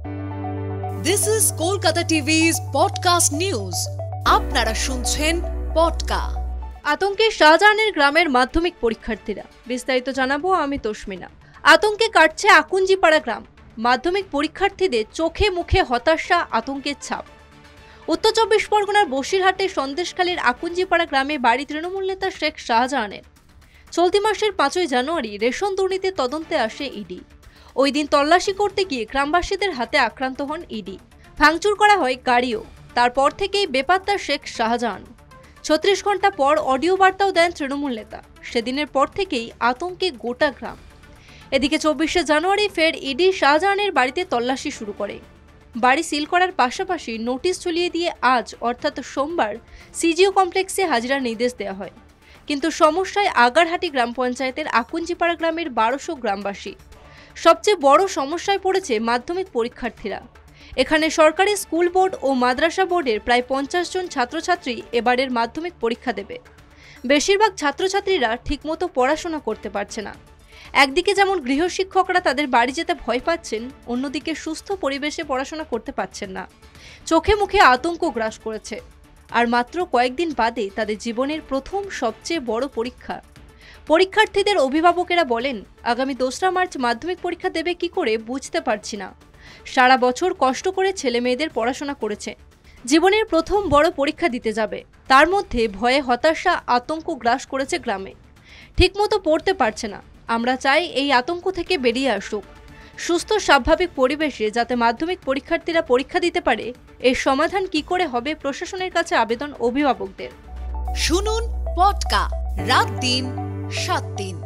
This is Kolkata TV's podcast news. আপনারা শুনছেন পডকা। আতঙ্কে শাহজাহানের গ্রামের মাধ্যমিক পরীক্ষার্থীরা। বিস্তারিত জানাবো আমি তসমিনা। আতঙ্কে কাটছে আকুঞ্জিপাড়া গ্রাম। মাধ্যমিক পরীক্ষার্থীদের চোখে মুখে হতাশা, আতঙ্কের ছাপ। উত্তর চব্বিশ পরগনার বসিরহাটের সন্দেশখালীর আকুঞ্জিপাড়া গ্রামে বাড়ি তৃণমূল নেতা শেখ শাহজাহানের। চলতি মাসের 5ই জানুয়ারি রেশন দুর্নীতির তদন্তে আসে ইডি। ওই দিন তল্লাশি করতে গিয়ে গ্রামবাসীদের হাতে আক্রান্ত হন ইডি। ভাঙচুর করা হয় গাড়িও। তারপর থেকেই বেপাত্তা শেখ শাহজাহান। 36 ঘন্টা পর অডিও বার্তাও দেন তৃণমূল নেতা। সেদিনের পর থেকেই আতঙ্কে গোটা গ্রাম। এদিকে 24শে জানুয়ারি ফের ইডি শাহজাহানের বাড়িতে তল্লাশি শুরু করে। বাড়ি সিল করার পাশাপাশি নোটিশ ঝুলিয়ে দিয়ে আজ অর্থাৎ সোমবার সিজিও কমপ্লেক্সে হাজিরার নির্দেশ দেওয়া হয়। কিন্তু সমস্যায় আগারহাটি গ্রাম পঞ্চায়েতের আকুঞ্জিপাড়া গ্রামের 1200 গ্রামবাসী। সবচেয়ে বড় সমস্যায় পড়েছে মাধ্যমিক পরীক্ষার্থীরা। এখানে সরকারি স্কুল বোর্ড ও মাদ্রাসা বোর্ডের প্রায় 50 জন ছাত্রছাত্রী এবারের মাধ্যমিক পরীক্ষা দেবে। বেশিরভাগ ছাত্রছাত্রীরা ঠিকমতো পড়াশোনা করতে পারছে না। একদিকে যেমন গৃহশিক্ষকরা তাদের বাড়ি যেতে ভয় পাচ্ছেন, অন্যদিকে সুস্থ পরিবেশে পড়াশোনা করতে পারছেন না। চোখে মুখে আতঙ্ক গ্রাস করেছে। আর মাত্র কয়েকদিন বাদে তাদের জীবনের প্রথম সবচেয়ে বড় পরীক্ষা। পরীক্ষার্থীদের অভিভাবকেরা বলেন, আগামী 2রা মার্চ মাধ্যমিক পরীক্ষা দেবে কি করে বুঝতে পারছি না। সারা বছর কষ্ট করে ছেলে মেয়েদের পড়াশোনা করেছে, জীবনের প্রথম বড় পরীক্ষা দিতে যাবে। তার মধ্যে ভয়ে হতাশা, আতঙ্ক গ্রাস করেছে গ্রামে। ঠিকমতো পড়তে পারছে না। আমরা চাই এই আতঙ্ক থেকে বেরিয়ে আসুক। সুস্থ স্বাভাবিক পরিবেশে যাতে মাধ্যমিক পরীক্ষার্থীরা পরীক্ষা দিতে পারে, এর সমাধান কি করে হবে প্রশাসনের কাছে আবেদন অভিভাবকদের। শুনুন পডকা রাত দিন 7 দিন।